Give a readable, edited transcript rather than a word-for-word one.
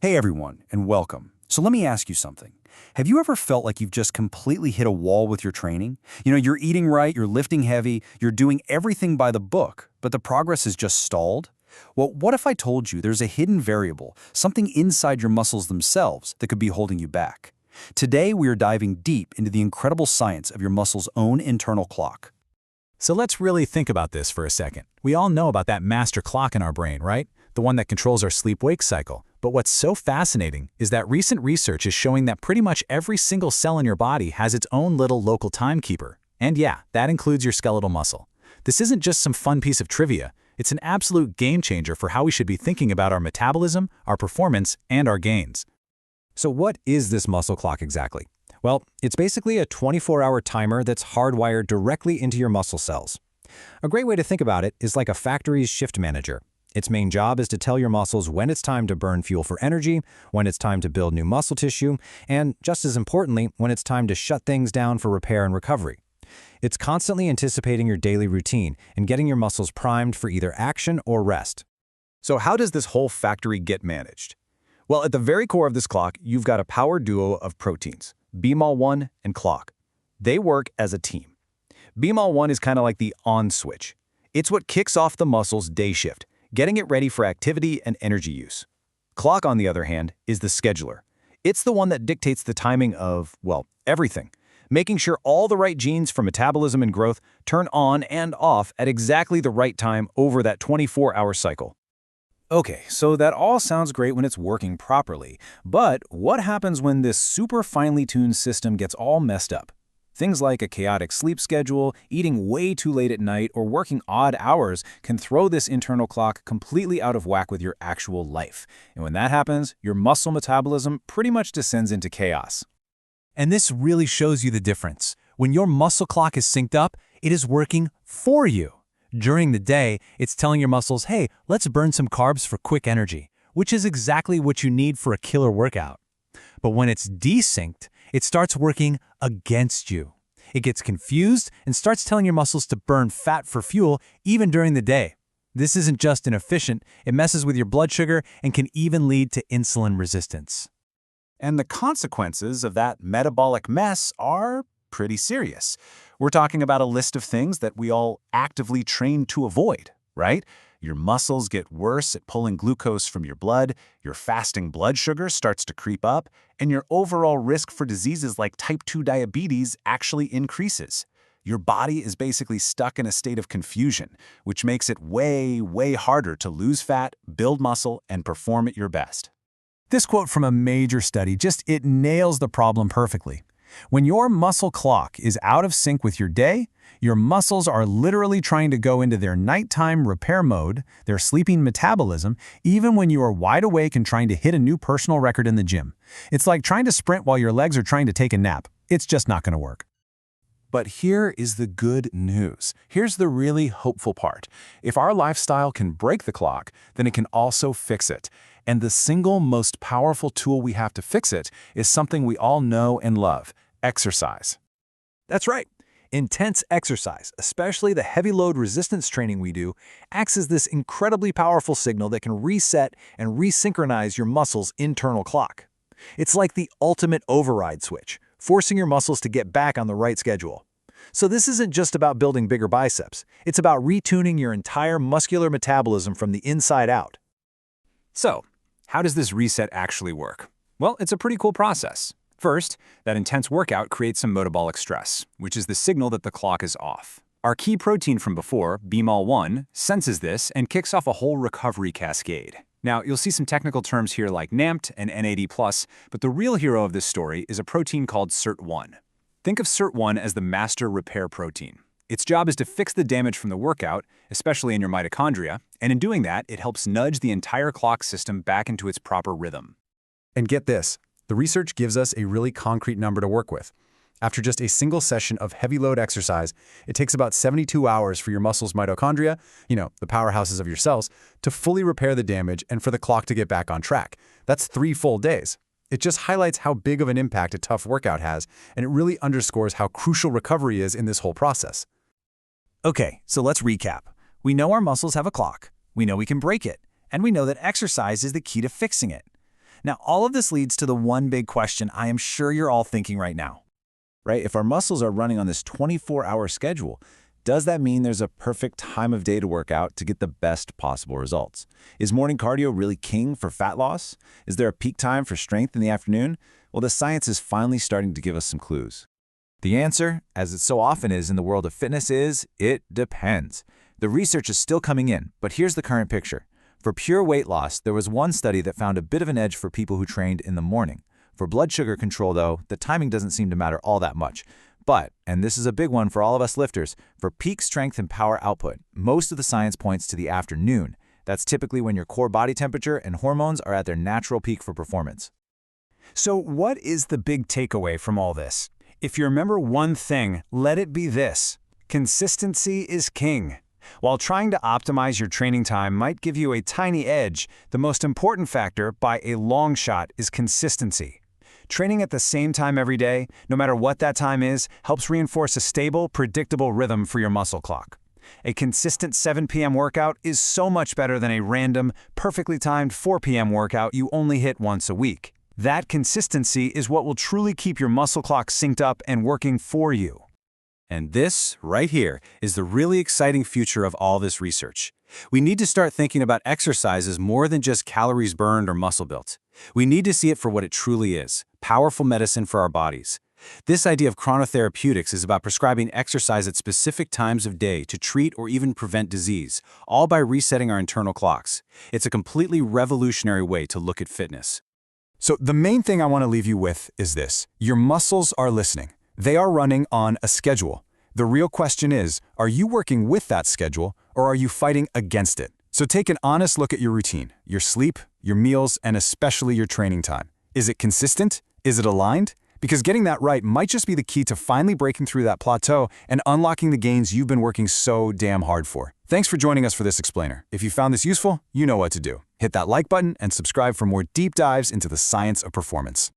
Hey everyone, and welcome. So let me ask you something. Have you ever felt like you've just completely hit a wall with your training? You're eating right, you're lifting heavy, you're doing everything by the book, but the progress is just stalled? Well, what if I told you there's a hidden variable, something inside your muscles themselves that could be holding you back? Today, we are diving deep into the incredible science of your muscle's own internal clock. So let's really think about this for a second. We all know about that master clock in our brain, right? The one that controls our sleep-wake cycle. But what's so fascinating is that recent research is showing that pretty much every single cell in your body has its own little local timekeeper. And yeah, that includes your skeletal muscle. This isn't just some fun piece of trivia. It's an absolute game changer for how we should be thinking about our metabolism, our performance, and our gains. So what is this muscle clock exactly? Well, it's basically a 24-hour timer that's hardwired directly into your muscle cells. A great way to think about it is like a factory's shift manager. Its main job is to tell your muscles when it's time to burn fuel for energy, when it's time to build new muscle tissue, and just as importantly, when it's time to shut things down for repair and recovery. It's constantly anticipating your daily routine and getting your muscles primed for either action or rest. So how does this whole factory get managed? Well, at the very core of this clock, you've got a power duo of proteins, BMAL1 and CLOCK. They work as a team. BMAL1 is kind of like the on switch. It's what kicks off the muscle's day shift, getting it ready for activity and energy use. CLOCK, on the other hand, is the scheduler. It's the one that dictates the timing of, well, everything, making sure all the right genes for metabolism and growth turn on and off at exactly the right time over that 24-hour cycle. Okay, so that all sounds great when it's working properly, but what happens when this super finely tuned system gets all messed up? Things like a chaotic sleep schedule, eating way too late at night, or working odd hours can throw this internal clock completely out of whack with your actual life. And when that happens, your muscle metabolism pretty much descends into chaos. And this really shows you the difference. When your muscle clock is synced up, it is working for you. During the day, it's telling your muscles, hey, let's burn some carbs for quick energy, which is exactly what you need for a killer workout. But when it's desynced, it starts working against you. It gets confused and starts telling your muscles to burn fat for fuel even during the day. This isn't just inefficient, it messes with your blood sugar and can even lead to insulin resistance. And the consequences of that metabolic mess are pretty serious. We're talking about a list of things that we all actively train to avoid, right? Your muscles get worse at pulling glucose from your blood, your fasting blood sugar starts to creep up, and your overall risk for diseases like type 2 diabetes actually increases. Your body is basically stuck in a state of confusion, which makes it way, way harder to lose fat, build muscle, and perform at your best. This quote from a major study it nails the problem perfectly. When your muscle clock is out of sync with your day, your muscles are literally trying to go into their nighttime repair mode, their sleeping metabolism, even when you are wide awake and trying to hit a new personal record in the gym. It's like trying to sprint while your legs are trying to take a nap. It's just not going to work. But here is the good news. Here's the really hopeful part. If our lifestyle can break the clock, then it can also fix it. And the single most powerful tool we have to fix it is something we all know and love: exercise. That's right. Intense exercise, especially the heavy load resistance training we do, acts as this incredibly powerful signal that can reset and resynchronize your muscle's internal clock. It's like the ultimate override switch, forcing your muscles to get back on the right schedule. So this isn't just about building bigger biceps. It's about retuning your entire muscular metabolism from the inside out. So, how does this reset actually work? Well, it's a pretty cool process. First, that intense workout creates some metabolic stress, which is the signal that the clock is off. Our key protein from before, BMAL1, senses this and kicks off a whole recovery cascade. Now, you'll see some technical terms here like NAMPT and NAD+, but the real hero of this story is a protein called SIRT1. Think of SIRT1 as the master repair protein. Its job is to fix the damage from the workout, especially in your mitochondria, and in doing that, it helps nudge the entire clock system back into its proper rhythm. And get this, the research gives us a really concrete number to work with. After just a single session of heavy load exercise, it takes about 72 hours for your muscles' mitochondria, the powerhouses of your cells, to fully repair the damage and for the clock to get back on track. That's 3 full days. It just highlights how big of an impact a tough workout has, and it really underscores how crucial recovery is in this whole process. Okay, so let's recap. We know our muscles have a clock, we know we can break it, and we know that exercise is the key to fixing it. Now, all of this leads to the one big question I am sure you're all thinking right now. Right? If our muscles are running on this 24-hour schedule, does that mean there's a perfect time of day to work out to get the best possible results? Is morning cardio really king for fat loss? Is there a peak time for strength in the afternoon? Well, the science is finally starting to give us some clues. The answer, as it so often is in the world of fitness, is it depends. The research is still coming in, but here's the current picture. For pure weight loss, there was one study that found a bit of an edge for people who trained in the morning. For blood sugar control, though, the timing doesn't seem to matter all that much. But, and this is a big one for all of us lifters, for peak strength and power output, most of the science points to the afternoon. That's typically when your core body temperature and hormones are at their natural peak for performance. So what is the big takeaway from all this? If you remember one thing, let it be this: consistency is king. While trying to optimize your training time might give you a tiny edge, the most important factor, by a long shot, is consistency. Training at the same time every day, no matter what that time is, helps reinforce a stable, predictable rhythm for your muscle clock. A consistent 7 p.m. workout is so much better than a random, perfectly timed 4 p.m. workout you only hit once a week. That consistency is what will truly keep your muscle clock synced up and working for you. And this, right here, is the really exciting future of all this research. We need to start thinking about exercise as more than just calories burned or muscle built. We need to see it for what it truly is: powerful medicine for our bodies. This idea of chronotherapeutics is about prescribing exercise at specific times of day to treat or even prevent disease, all by resetting our internal clocks. It's a completely revolutionary way to look at fitness. So the main thing I want to leave you with is this: your muscles are listening. They are running on a schedule. The real question is, are you working with that schedule, or are you fighting against it? So take an honest look at your routine, your sleep, your meals, and especially your training time. Is it consistent? Is it aligned? Because getting that right might just be the key to finally breaking through that plateau and unlocking the gains you've been working so damn hard for. Thanks for joining us for this explainer. If you found this useful, you know what to do. Hit that like button and subscribe for more deep dives into the science of performance.